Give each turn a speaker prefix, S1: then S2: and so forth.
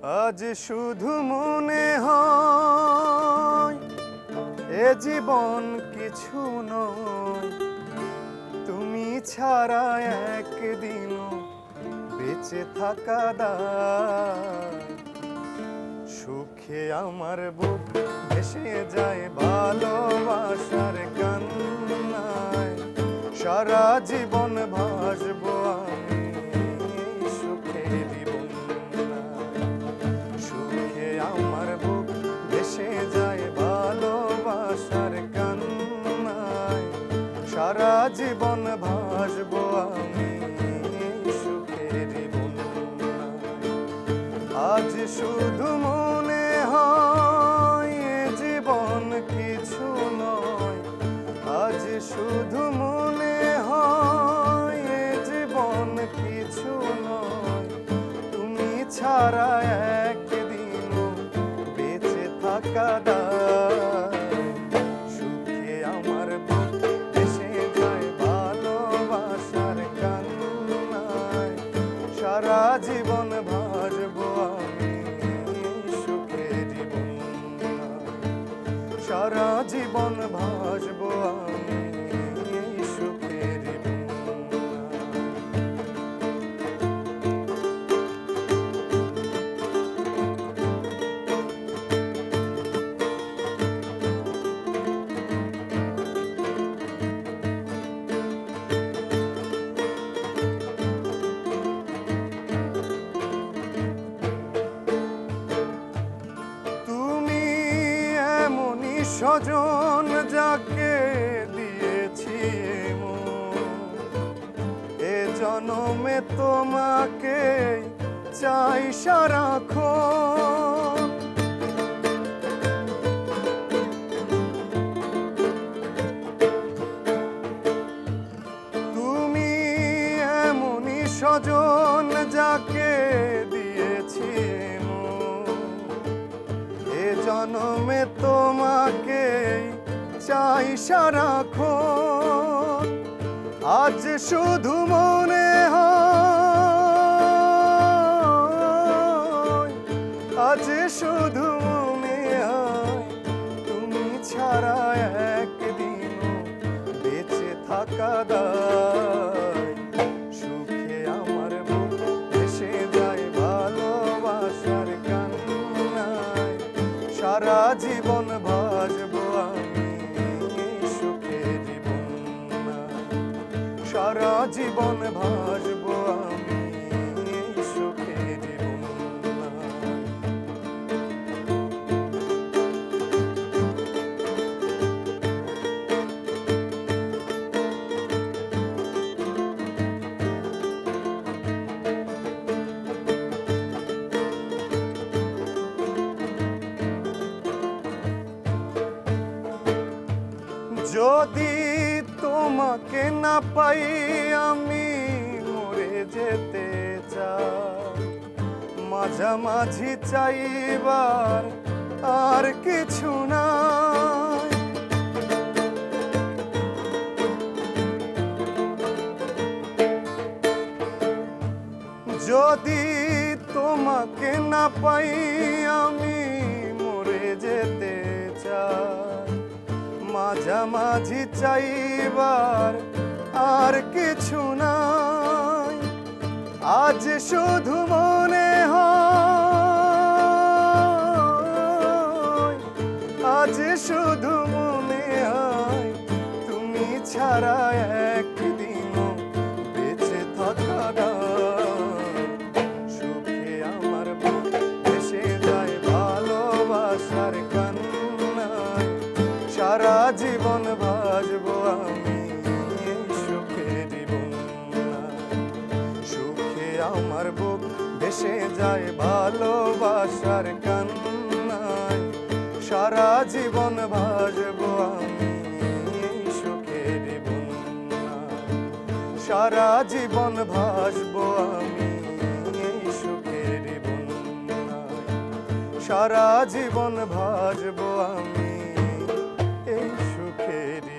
S1: আজ শুধু মনে হয় এ জীবন কিছু নয়, তুমি ছাড়া একদিনও বেঁচে থাকা দায়। সুখে আমার বুক ভেসে যায় ভালোবাসার কান্নায়, সারা জীবন ভাসবো আমি সুখেরই বন্যায়। সুখে আমার বুক ভেসে যায় ভালোবাসার কান্নায়, সারা জীবন ভাসবো আমি সুখেরই বন্যায়। আজ শুধু মনে হয় এ জীবন কিছু নয়, আজ শুধু মনে হয় এ জীবন কিছু নয়, তুমি ছাড়া একদিনও বেঁচে থাকা দায়। সুখে আমার বুক ভেসে যায় ভালোবাসার কান্নায়, সারা জীবন ভাসবো আমি সুখেরই বন্যায়। সারা জীবন ভাসবো আমি সুখেরই বন্যায়। স্বজন যাকে দিয়েছি এ জনমে তোমাকে চাই সারাক্ষণ। তুমি এমনই স্বজন যাকে দিয়েছি এ জনমে তোমাকে চাই সারাক্ষণ। আজ শুধু মনে হয়, আজ শুধু মনে হয় তুমি ছাড়া একদিনও বেঁচে থাকা দায়। সুখে আমার বুক ভেসে যায় ভালোবাসার কান্নায়, সারা জীবন ভাসবো আমি সুখেরই বন্যায়। সারা জীবন ভাসবো আমি সুখেরই বন্যায়। যদি তোমাকে না পাই আমি মরে যেতে চাই, মাঝামাঝি চাইবার আর কিছু নাই। যদি তোমাকে না পাই আমি মরে যেতে চাই, মাঝামাঝি চাইবার আর কিছু নাই। আজ শুধু মনে হয়, আজ শুধু মনে হয় তুমি ছাড়া একদিনও বেঁচে থাকা দায়। সুখে আমার বুক ভেসে যায় ভালোবাসার কান্নায়, সারা জীবন ভাসবো আমি সুখেরই বন্যায়। সুখে আমার বুক ভেসে যায় ভালোবাসার কান্নায়, সারা জীবন ভাসবো আমি সুখেরই বন্যায়। সারা জীবন ভাসবো আমি সুখেরই বন্যায়। সারা জীবন ভাসবো আমি এই সুখেরই